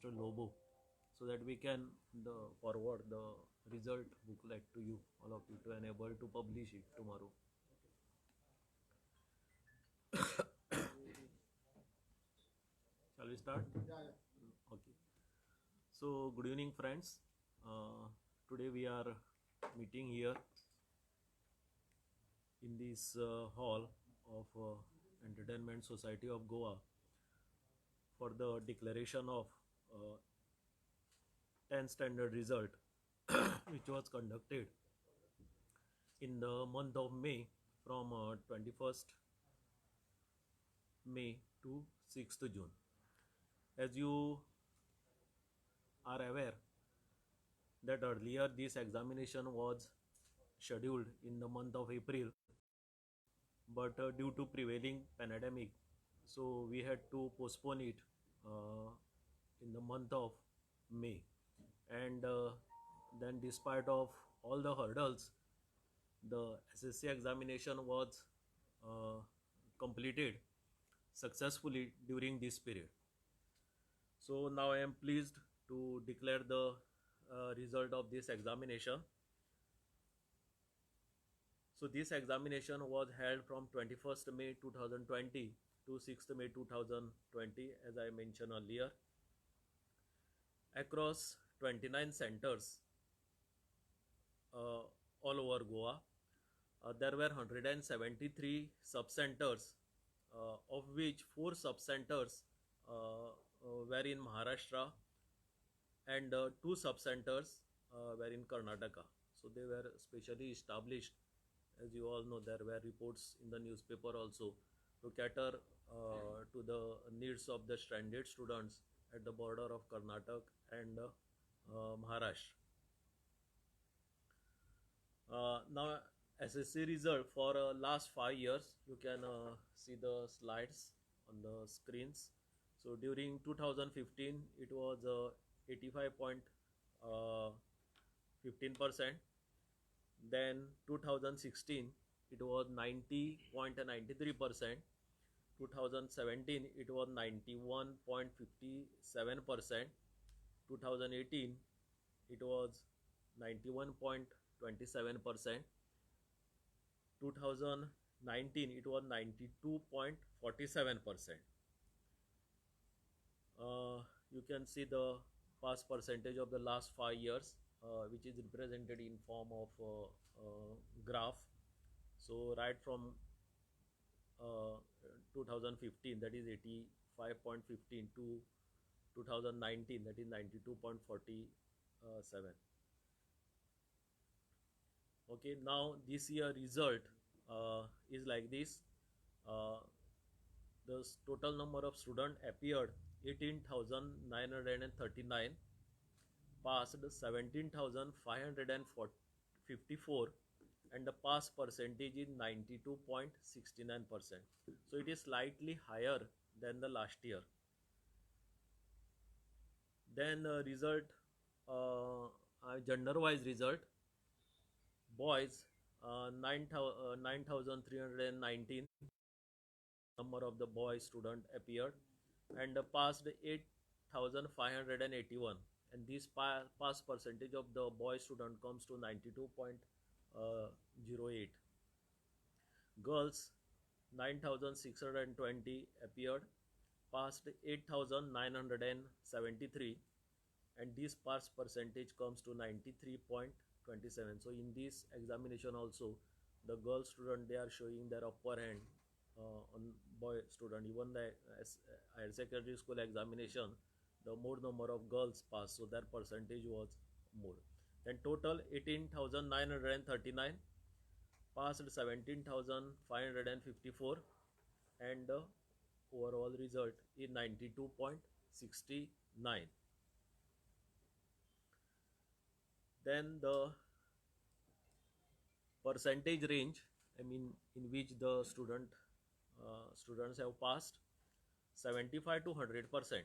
Mr. Lobo, so that we can forward the result booklet to you, all of you, to enable to publish it tomorrow. Shall we start? Okay. So, good evening, friends. Today we are meeting here in this hall of Entertainment Society of Goa for the declaration of 10th standard result, which was conducted in the month of May from 21st May to 6th June. As you are aware that earlier this examination was scheduled in the month of April, but due to prevailing pandemic, so we had to postpone it uh, in the month of May. And then despite of all the hurdles, the SSC examination was uh, completed successfully during this period. So now I am pleased to declare the result of this examination. So this examination was held from 21st May 2020 to 6th May 2020, as I mentioned earlier, across 29 centers uh, all over Goa. There were 173 sub-centers, of which 4 sub-centers were in Maharashtra and 2 sub-centers were in Karnataka. So they were specially established. As you all know, there were reports in the newspaper also to cater to the needs of the stranded students at the border of Karnataka and Maharashtra. Now, SSC result for last 5 years, you can see the slides on the screens. So during 2015, it was 85.15%. Then 2016, it was 90.93%. 2017, it was 91.57%. 2018, it was 91.27%. 2019, it was 92.47%. You can see the pass percentage of the last 5 years, which is represented in form of graph. So right from 2015, that is 85.15, to 2019, that is 92.47. Okay, now this year result is like this. uh, the total number of students appeared 18,939, passed 17,554, and the pass percentage is 92.69%. So it is slightly higher than the last year. Then result, gender wise result: boys 9,319 number of the boy student appeared, and passed 8,581, and this pass percentage of the boy student comes to 92.08. Girls 9,620 appeared, passed 8,973, and this pass percentage comes to 93.27. So in this examination also, the girl student, they are showing their upper hand on boy student. Even the higher secondary school examination, the more number of girls pass, so their percentage was more. Then total 18,939, passed 17,554, and the overall result is 92.69. Then the percentage range, I mean, in which the students have passed: 75 to 100%,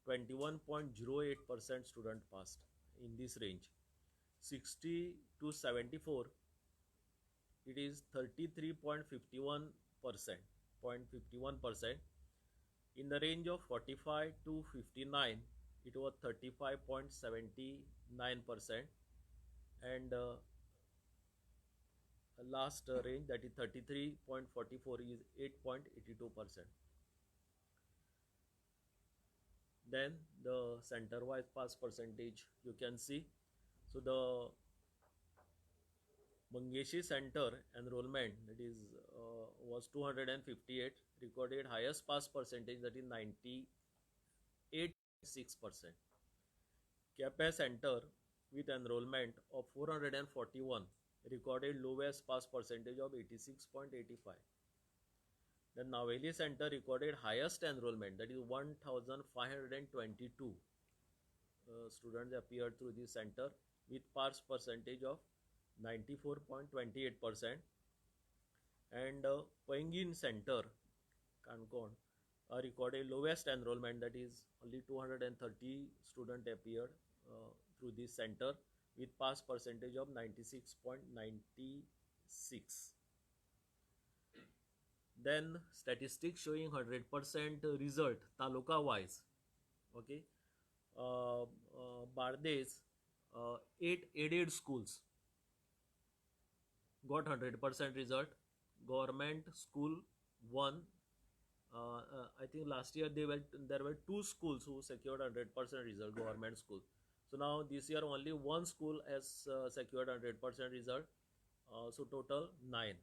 21.08% student passed in this range. 60 to 74, it is 33.51%, 0.51%. In the range of 45 to 59, it was 35.79%, and last range, that is 33.44, is 8.82%. Then the center wise pass percentage you can see. So the Mangeshi Center enrollment, that is was 258, recorded highest pass percentage, that is 98.6%. Kepe Center with enrollment of 441 recorded lowest pass percentage of 86.85. The Naveli Center recorded highest enrollment, that is 1522 students appeared through this center with pass percentage of 94.28%. And Poingin Center, Kankon, recorded lowest enrollment, that is only 230 students appeared through this center with pass percentage of 96.96. Then statistics showing 100% result taluka wise. Okay, Bardes, 8 aided schools got 100% result. Government school 1. I think last year there were 2 schools who secured 100% result, government school. So now this year only 1 school has secured 100% result. So total 9.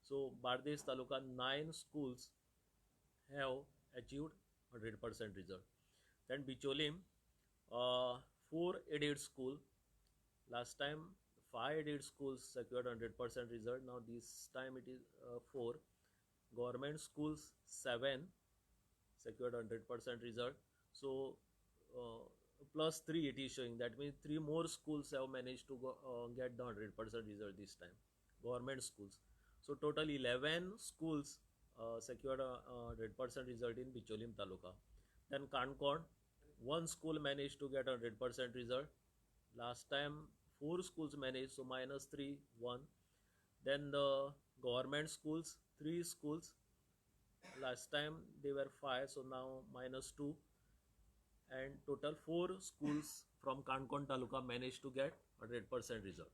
So Bardes Taluka 9 schools have achieved 100% result. Then Bicholim, 4 aided school. Last time 5 aided schools secured 100% result. Now this time it is 4. Government schools 7 secured 100% result. So plus 3 it is showing. That means 3 more schools have managed to get the 100% result this time. Government schools. So total 11 schools secured a 100% result in Bicholim Taluka. Then Kankon, 1 school managed to get 100% result. Last time 4 schools managed, so minus 3, 1. Then the government schools, 3 schools. Last time they were 5, so now minus 2. And total 4 schools from Kankon Taluka managed to get 100% result.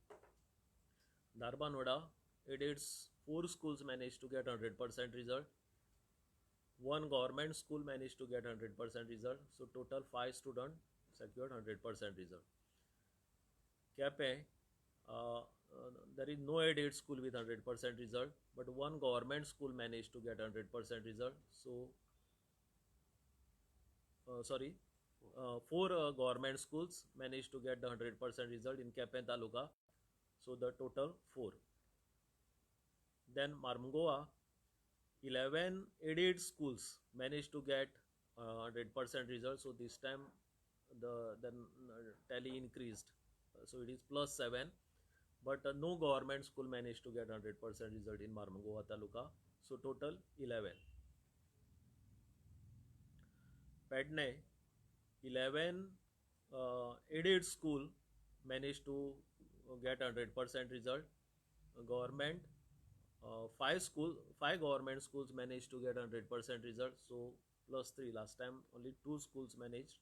Darbanoda, it is 4 schools managed to get 100% result. 1 government school managed to get 100% result. So total 5 students secured 100% result. Kepe, there is no aided school with 100% result, but 1 government school managed to get 100% result. So, 4 government schools managed to get the 100% result in Kepe Taluka. So the total 4. Then Marmgoa, 11 aided schools managed to get 100% result. So this time the tally increased. So it is plus 7. But no government school managed to get 100% result in Marmgoa Taluka. So total 11. Padne, 11 aided school managed to get 100% result. Government, 5 government schools managed to get 100% result. So plus 3. Last time only 2 schools managed.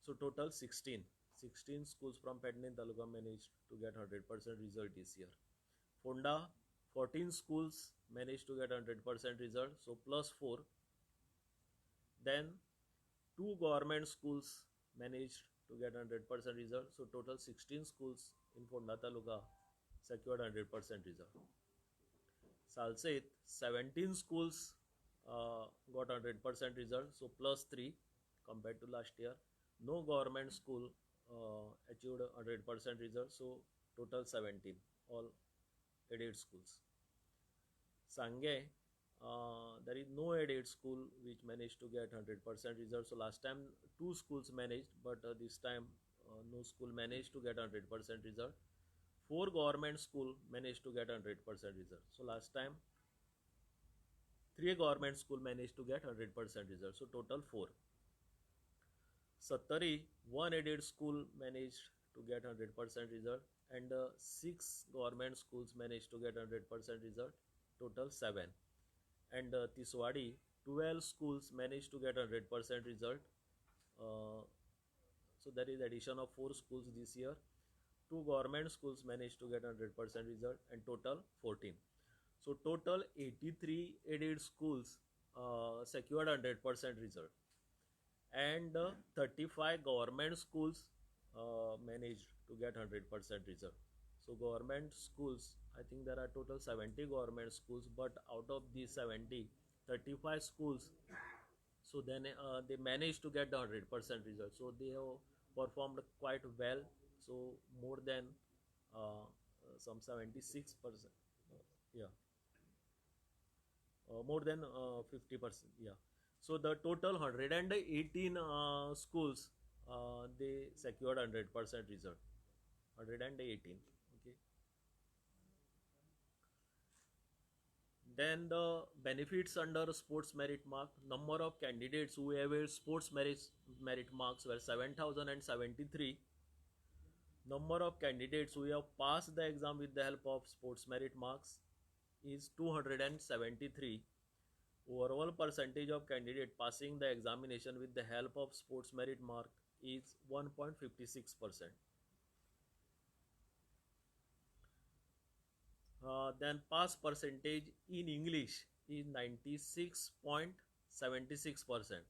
So total 16. 16 schools from Padne Taluka managed to get 100% result this year. Fonda, 14 schools managed to get 100% result. So plus 4. Then 2 government schools managed to get 100% result. So total 16 schools in Fonda Taluka secured 100% result. Salsit, 17 schools got 100% result. So plus 3 compared to last year. No government school achieved 100% result. So total 17, all aided schools. Sangay, there is no aided school which managed to get 100% result. So last time 2 schools managed, but this time no school managed to get 100% result. 4 government school managed to get 100% result. So last time 3 government school managed to get 100% result. So total 4. Sattari, 1 aided school managed to get 100% result, and 6 government schools managed to get 100% result. Total 7. And Tiswadi, 12 schools managed to get 100% result. So there is addition of 4 schools this year. 2 government schools managed to get 100% result, and total 14. So total 83 aided schools secured 100% result, and 35 government schools managed to get 100% result. So government schools, I think there are total 70 government schools, but out of these 70, 35 schools, so then they managed to get the 100% result. So they have performed quite well. So more than some 76%. Yeah, more than 50%. Yeah. So the total 118 schools, they secured 100% result. 118. Okay. Then the benefits under sports merit mark. Number of candidates who have sports merit marks were 7,073. Number of candidates who have passed the exam with the help of sports merit marks is 273. Overall percentage of candidate passing the examination with the help of sports merit mark is 1.56%. Then pass percentage in English is 96.76%.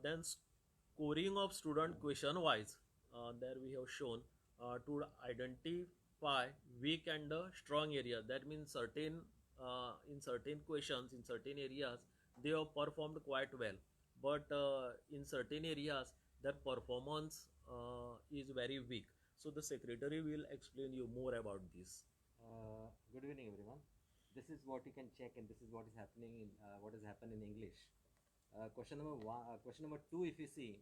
Then scoring of student question wise, there we have shown to identify weak and strong area. That means in certain questions, in certain areas, they have performed quite well, but in certain areas their performance is very weak. So the secretary will explain you more about this. Good evening, everyone. This is what you can check, and this is what is happening in what has happened in English. Question number one, question number two. If you see,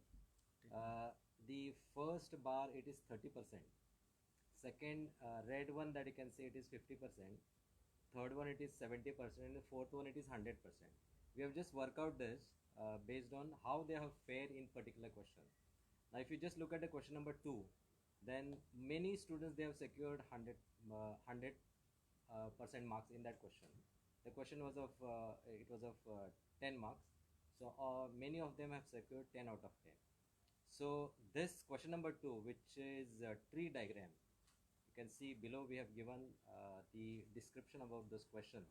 the first bar it is 30%. Second, red one that you can see it is 50%. Third one it is 70%, and the fourth one it is 100%. We have just worked out this based on how they have fared in particular question. Now, if you just look at the question number two, then many students they have secured 100 percent marks in that question. The question was of 10 marks, so many of them have secured 10 out of 10. So this question number two, which is tree diagram, you can see below we have given the description about those questions.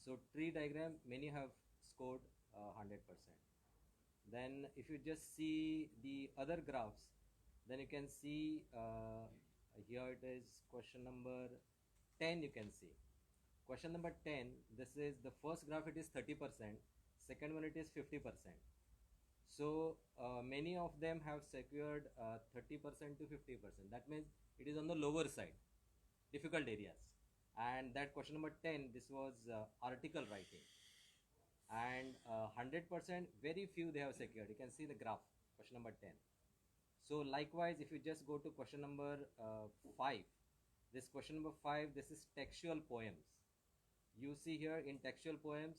So tree diagram, many have scored 100%. Then if you just see the other graphs, then you can see here it is question number 10. You can see question number 10, this is the first graph, it is 30%, second one it is 50%. So many of them have secured 30% to 50%. That means it is on the lower side, difficult areas. And that question number 10, this was article writing, and 100%, very few they have secured. You can see the graph, question number 10. So likewise, if you just go to question number 5, this question number 5, this is textual poems. You see here in textual poems,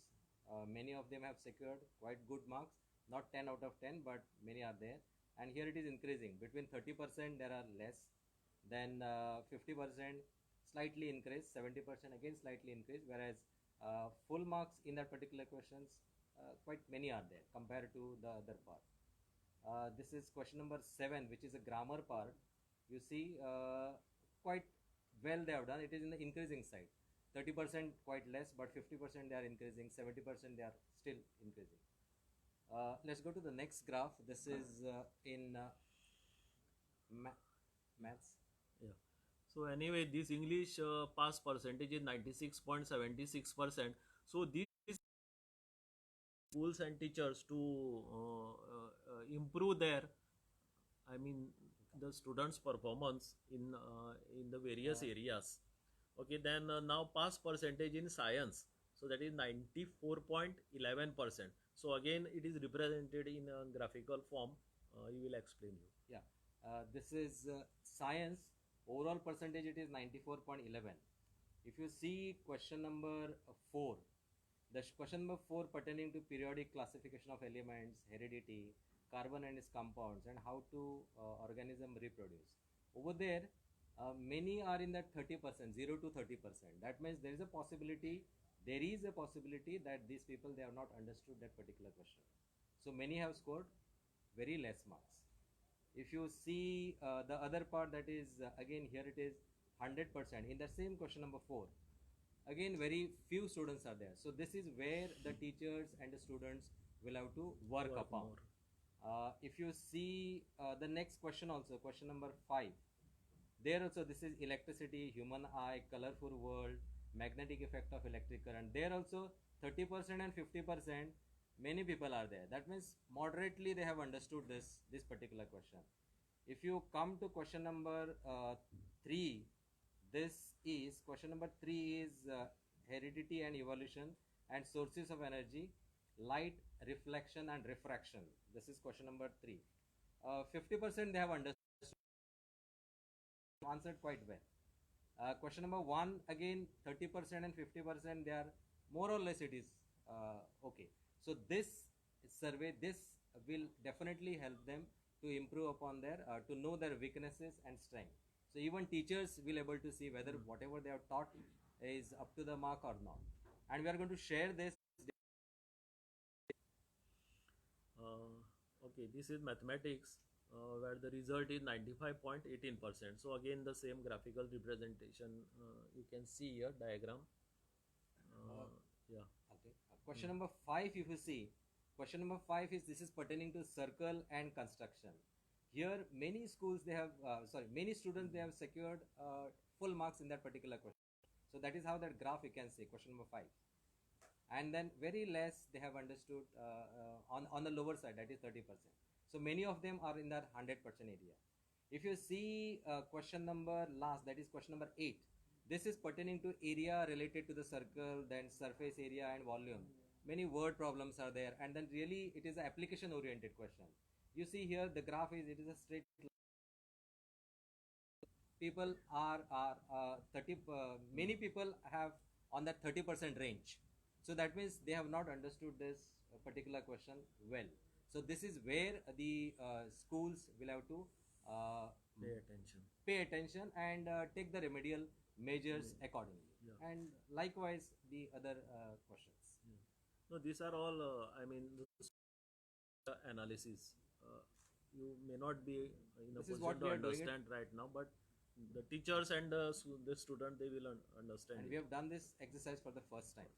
many of them have secured quite good marks, not 10 out of 10, but many are there. And here it is increasing. Between 30% there are less, then 50% slightly increase, 70% again slightly increase, whereas full marks in that particular questions, quite many are there compared to the other part. This is question number 7, which is a grammar part. You see quite well they have done. It is in the increasing side. 30% quite less, but 50% they are increasing, 70% they are still increasing. Let's go to the next graph. This is in maths. Yeah. So anyway, this English pass percentage is 96.76%. So these schools and teachers to improve their, I mean, the students' performance in the various areas. Okay, then now pass percentage in science. So that is 94.11%. So again, it is represented in a graphical form. You will explain you. Yeah, this is science. Overall percentage it is 94.11. If you see question number 4, the question number 4 pertaining to periodic classification of elements, heredity, carbon and its compounds, and how to organism reproduce. Over there, many are in that 30%, 0 to 30%. That means there is a possibility that these people, they have not understood that particular question. So many have scored very less marks. If you see the other part, that is again here it is 100% in the same question number 4. Again, very few students are there. So this is where the teachers and the students will have to work Work upon. more. If you see the next question also, question number 5. There also this is electricity, human eye, colorful world, magnetic effect of electric current. There also 30% and 50%, many people are there. That means moderately they have understood this particular question. If you come to question number 3, this is question number 3 is heredity and evolution and sources of energy, light, reflection and refraction. This is question number 3. 50% they have understood, answered quite well. Question number 1, again 30% and 50%, they are more or less it is okay. So this survey, this will definitely help them to improve upon their to know their weaknesses and strength. So even teachers will able to see whether whatever they have taught is up to the mark or not. And we are going to share this. Okay, this is mathematics where the result is 95.18%. So again the same graphical representation you can see here diagram. Yeah. Okay. Question number 5, if you see, question number 5 is this is pertaining to circle and construction. Here, many schools they have, many students they have secured full marks in that particular question. So that is how that graph you can see, question number 5. And then very less they have understood on the lower side, that is 30%. So many of them are in that 100% area. If you see question number last, that is question number 8, this is pertaining to area related to the circle, then surface area and volume. Many word problems are there, and then really it is an application oriented question. You see here the graph is, it is a straight line. People are 30 many people have on that 30% range. So that means they have not understood this particular question well. So this is where the schools will have to Pay attention. pay attention and take the remedial measures accordingly. Yeah. And likewise the other questions. No, these are all I mean analysis. You may not be in a This is position what to we are doing it. understand right now, but the teachers and the student they will understand And it. we have done this exercise for the first time.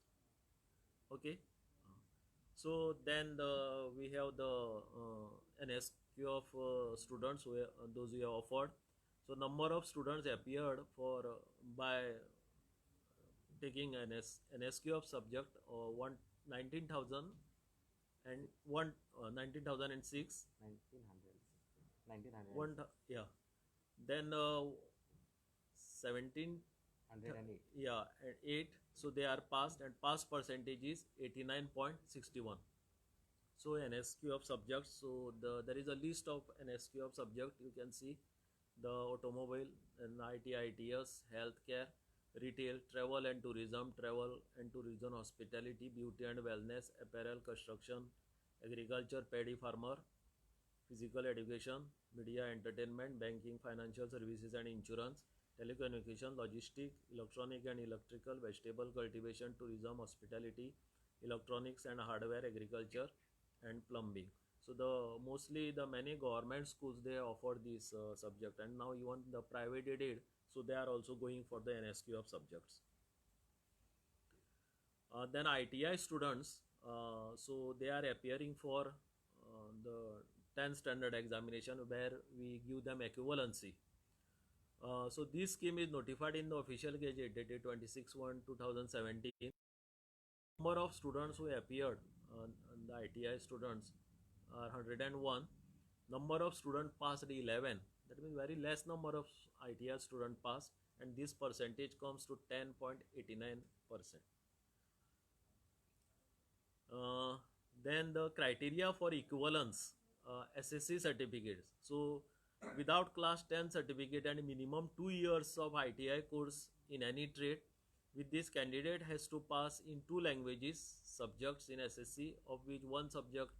Okay. So then we have the an SQ of students who those we have offered. So number of students appeared for by taking an SQ of subject 19,000 and 19,006 1900 one yeah, then 17 108. yeah and 8, so they are passed and pass percentage is 89.61. So an SQ of subjects, so there is a list of an SQ of subject. You can see the automobile and IT, ITS, healthcare, retail, travel and tourism, hospitality, beauty and wellness, apparel, construction, agriculture, paddy farmer, physical education, media, entertainment, banking, financial services and insurance, telecommunication, logistic, electronic and electrical, vegetable cultivation, tourism, hospitality, electronics and hardware, agriculture and plumbing. So the mostly the many government schools they offer this subject, and now even the private did, so they are also going for the NSQ of subjects. Then ITI students, so they are appearing for the 10th standard examination where we give them equivalency. So this scheme is notified in the official gazette dated 26/1/2017. Number of students who appeared, the ITI students are 101. Number of students passed 11. That means very less number of ITI students passed, and this percentage comes to 10.89%. Then the criteria for equivalence, SSC certificates. So without class 10 certificate and minimum 2 years of ITI course in any trade, with this candidate has to pass in 2 languages subjects in SSC, of which one subject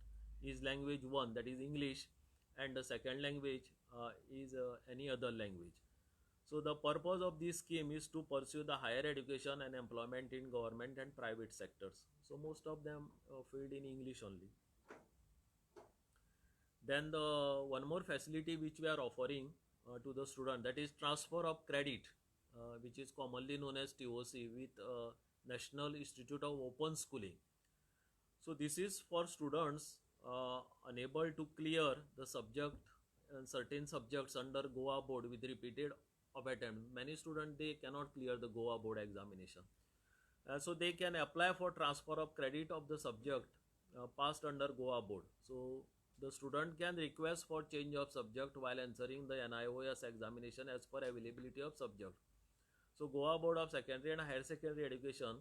is language 1, that is English, and the second language is any other language. So the purpose of this scheme is to pursue the higher education and employment in government and private sectors. So most of them filled in English only. Then the one more facility which we are offering to the student, that is transfer of credit, which is commonly known as TOC, with National Institute of Open Schooling. So this is for students unable to clear the subject and certain subjects under Goa board with repeated of attempt. Many students, they cannot clear the Goa board examination. So they can apply for transfer of credit of the subject passed under Goa board. So the student can request for change of subject while answering the NIOS examination as per availability of subject. So Goa Board of Secondary and Higher Secondary Education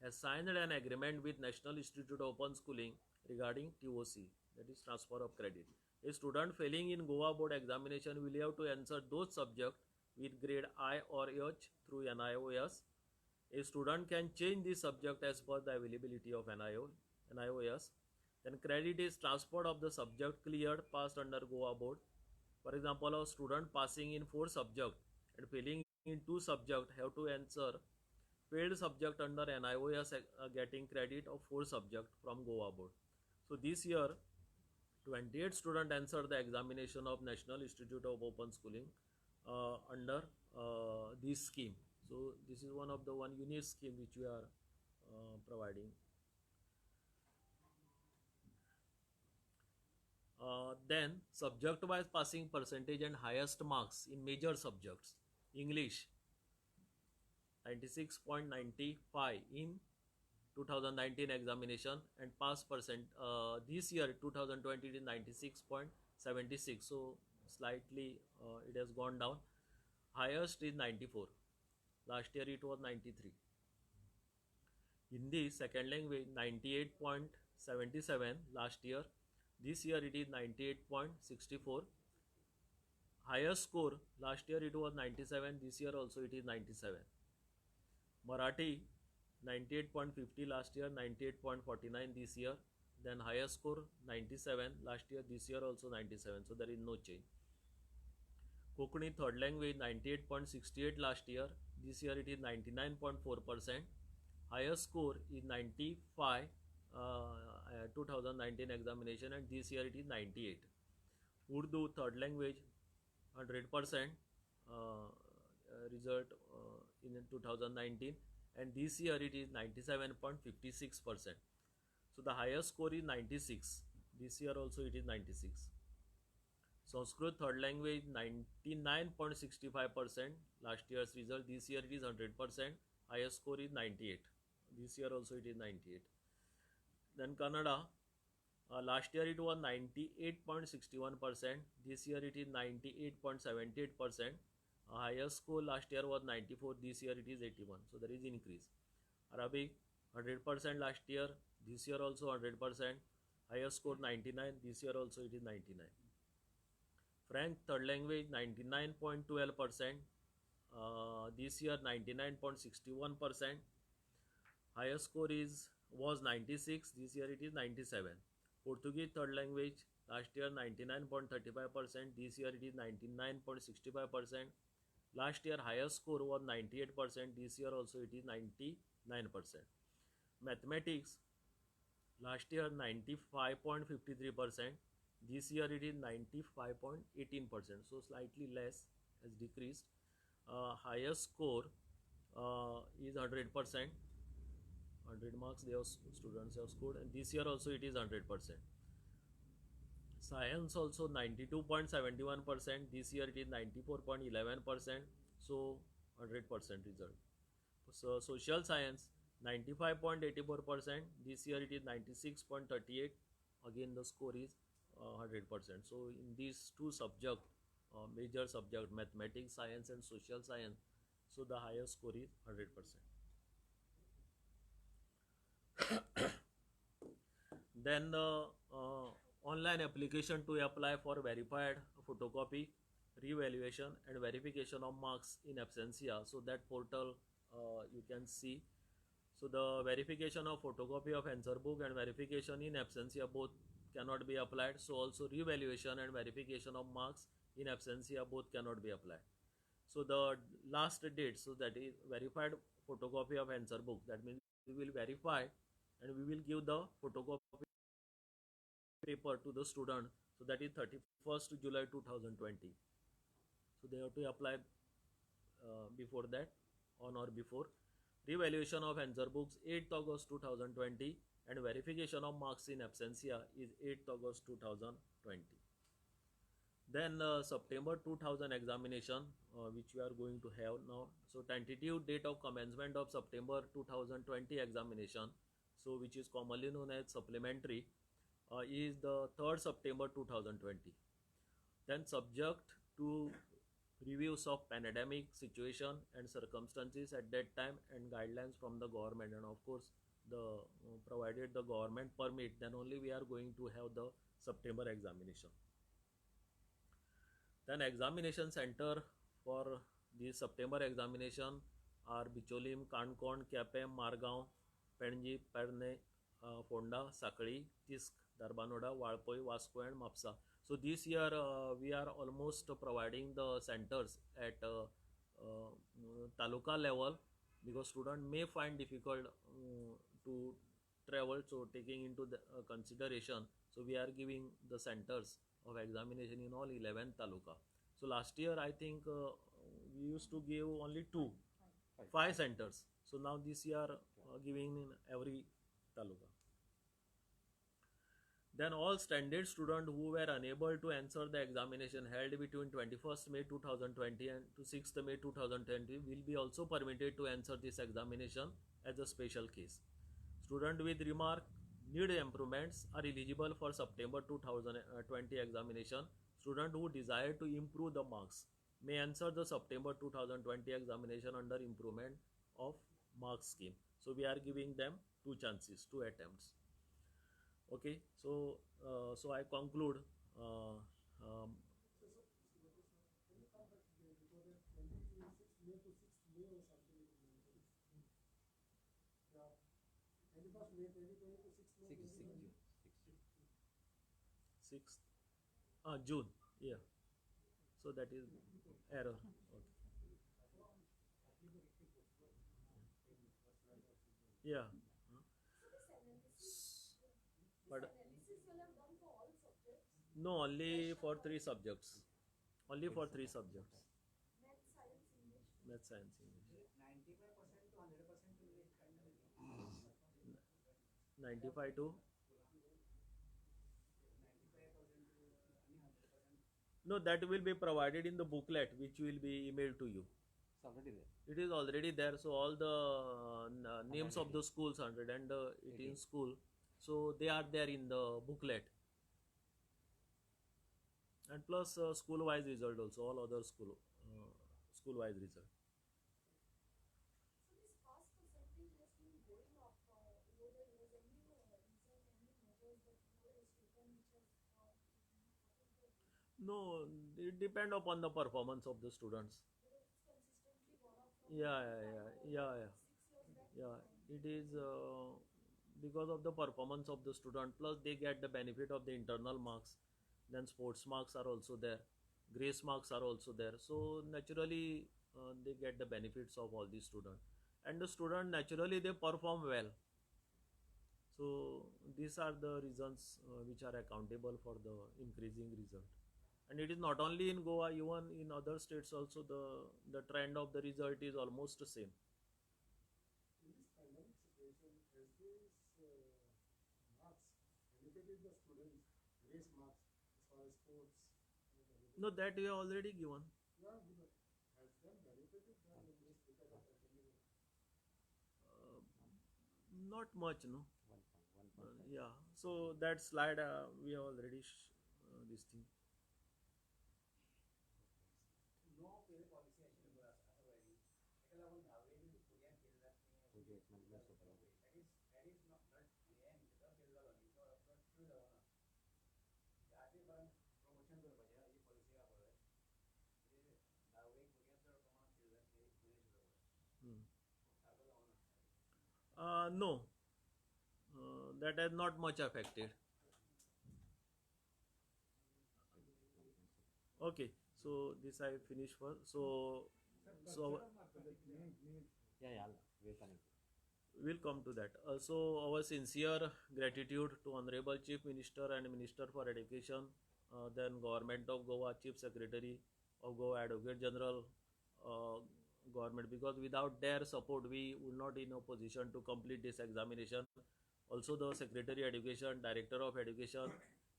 has signed an agreement with National Institute of Open Schooling regarding TOC, that is transfer of credit. A student failing in Goa board examination will have to answer those subjects with grade I or H through NIOS. A student can change the subject as per the availability of NIOS. Then credit is transferred of the subject cleared passed under Goa board. For example, a student passing in 4 subjects and failing in 2 subjects have to answer failed subject under NIOS getting credit of 4 subjects from Goa board. So this year 28 students answered the examination of National Institute of Open Schooling under this scheme. So this is one of the unique scheme which we are providing. Then subject wise passing percentage and highest marks in major subjects. English 96.95 in 2019 examination, and pass percent this year 2020 is 96.76, so slightly it has gone down. Highest is 94, last year it was 93. Hindi second language 98.77 last year, this year it is 98.64. Highest score last year it was 97, this year also it is 97. Marathi 98.50 last year, 98.49 this year. Then highest score 97 last year, this year also 97, so there is no change. Kokani third language 98.68 last year, this year it is 99.4%. Highest score is 95 2019 examination, and this year it is 98. Urdu third language 100% result in 2019, and this year it is 97.56%. So the highest score is 96, this year also it is 96. Sanskrit third language 99.65% last year's result, this year it is 100%. Highest score is 98, this year also it is 98. Then Kannada, last year it was 98.61%, this year it is 98.78%. Highest score last year was 94, this year it is 81, so there is increase. Arabic 100% last year, this year also 100%. Highest score 99, this year also it is 99. French third language 99.12%, this year 99.61%. Highest score was 96, this year it is 97. Portuguese third language last year 99.35%, this year it is 99.65%. Last year highest score was 98%, this year also it is 99%. Mathematics last year 95.53%, this year it is 95.18%, so slightly less, has decreased. Highest score is 100%, 100 marks they have, students have scored, and this year also it is 100%. Science also 92.71%, this year it is 94.11%, so 100% result. So social science 95.84%, this year it is 96.38, again the score is 100%. So in these two subjects, major subject, mathematics, science and social science, so the highest score is 100%. Then the online application to apply for verified photocopy, revaluation and verification of marks in absentia, so that portal you can see. So the verification of photocopy of answer book and verification in absentia both cannot be applied, so also revaluation and verification of marks in absentia both cannot be applied. So the last date, so that is verified photocopy of answer book, that means we will verify and we will give the photocopy paper to the student So that is 31st July 2020. So they have to apply before that, on or before. Revaluation of answer books 8th August 2020, and verification of marks in absentia is 8th August 2020. Then September 2000 examination, which we are going to have now. So tentative date of commencement of September 2020 examination, so which is commonly known as supplementary, is the 3rd September 2020. Then subject to reviews of pandemic situation and circumstances at that time and guidelines from the government, and of course the provided the government permit, then only we are going to have the September examination. Then examination center for the September examination are Bicholim, Kankon, Kyapem, Margaon, Penji, Perne, Fonda, Sakali, Tisk, Darbanoda, Walpoi, Vasco and Mapsa. So this year we are almost providing the centers at taluka level, because student may find difficult to travel, so taking into the consideration, so we are giving the centers of examination in all 11 taluka. So last year I think we used to give only five centers. So now this year giving in every taluka. Then all standard students who were unable to answer the examination held between 21st May 2020 and to 6th May 2020 will be also permitted to answer this examination as a special case. Students with remark need improvements are eligible for September 2020 examination. Students who desire to improve the marks may answer the September 2020 examination under improvement of marks scheme. So we are giving them two chances, two attempts. Okay, so I conclude. Sixth June, yeah. So that is error. Okay. Yeah. But no, only for three subjects. Only for three subjects. Math, science, English. 95 to. No, that will be provided in the booklet which will be emailed to you. It's already there. It is already there. So all the names of the schools, 118 school, so they are there in the booklet. And plus school wise result also, all other school wise result. No, it depend upon the performance of the students. Yeah, yeah. It is because of the performance of the student. Plus, they get the benefit of the internal marks. Then sports marks are also there. Grace marks are also there. So naturally, they get the benefits of all these students. And the student naturally they perform well. So these are the reasons which are accountable for the increasing result. And it is not only in Goa, even in other states also the trend of the result is almost the same. In this pandemic situation, has these marks benefited the students, grace marks, as far as sports? No, that we have already given. Yeah, but has them benefited them in this because of pandemic? Not much, no. 1.1. Yeah. So that slide we have already this thing. No, that has not much affected. Okay, so this I finish first. So Yeah, we're coming. we'll come to that. So our sincere gratitude to Honorable Chief Minister and Minister for Education, then Government of Goa, Chief Secretary of Goa, Advocate General, government, because without their support we would not in a position to complete this examination. Also the Secretary Education, Director of Education,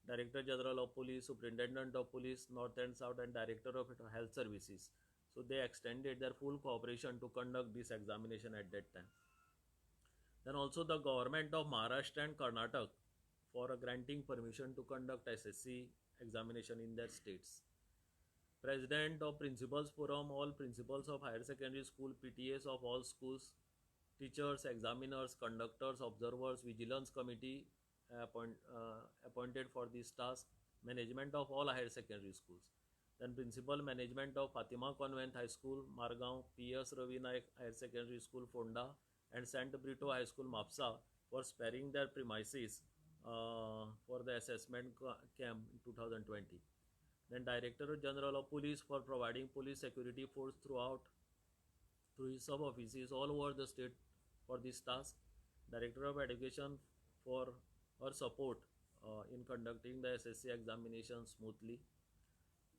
Director General of Police, Superintendent of Police, North and South, and Director of Health Services. So they extended their full cooperation to conduct this examination at that time. Then also the government of Maharashtra and Karnataka for granting permission to conduct SSC examination in their states. President of Principals Forum, all principals of higher secondary school, PTAs of all schools, teachers, examiners, conductors, observers, vigilance committee appointed for this task, management of all higher secondary schools. Then principal management of Fatima Convent High School, Margaon, PS Ravi Naik Higher Secondary School, Fonda, and Saint Brito High School, Mapsa, for sparing their premises for the assessment camp in 2020. Then Director General of Police for providing police security force through his sub offices all over the state for this task. Director of Education for her support in conducting the SSC examination smoothly,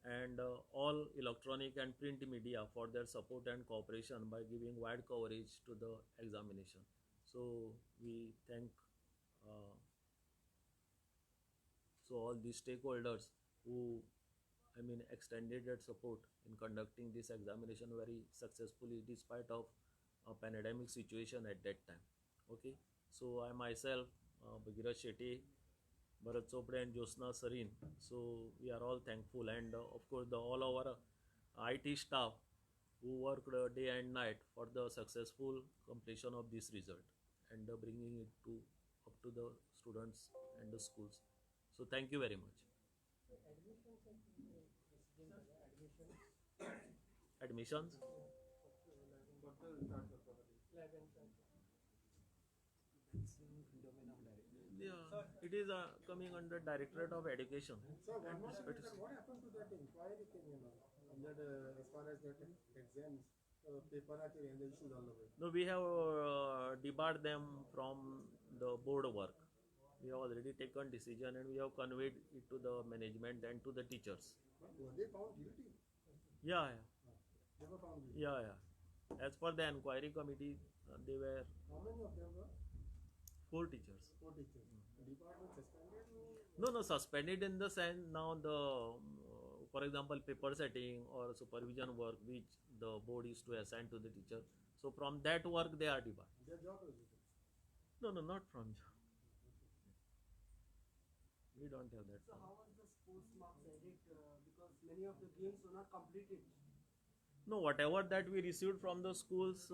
and all electronic and print media for their support and cooperation by giving wide coverage to the examination. So we thank all the stakeholders who extended their support in conducting this examination very successfully despite of a pandemic situation at that time. Okay, so I myself, Bhagirath Shetty, Bharat Chopde, and Josna Sarin. So we are all thankful, and of course all our IT staff who worked day and night for the successful completion of this result and bringing it up to the students and the schools. So thank you very much. Admissions? Yeah, it is coming under Directorate of Education. So one more thing, sir, what happened to that inquiry thing, that as far as that exams, paper are and the issues all over? No, we have debarred them from the board work. We have already taken decision and we have conveyed it to the management and to the teachers. Were they found guilty? Yeah, They were found guilty. yeah, yeah. As per the inquiry committee, they were How many of them were? 4 teachers. 4 teachers. Department suspended? No, suspended in the sense now the, for example, paper setting or supervision work which the board is to assign to the teacher. So from that work they are debarred. Their job was it? No, not from job. We don't have that. So how was the sports marks added? Because many of the games were not completed. No, whatever that we received from the schools,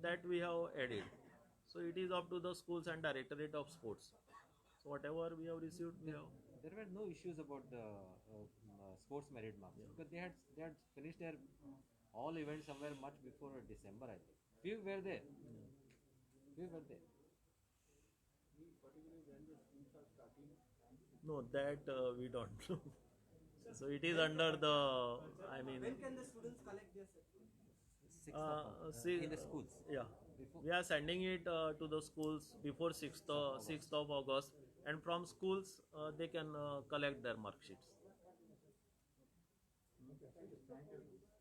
that we have added. So it is up to the schools and Directorate of Sports. So whatever we have received, we have. There were no issues about the sports merit marks because they had finished their all events somewhere much before December, I think. Few were there. Few were there. No, that we don't know. So it is under the, When can the students collect their certificate? 6th in the schools. Yeah. Before. We are sending it to the schools before 6th of August, and from schools they can collect their mark sheets.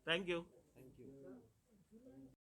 Thank you.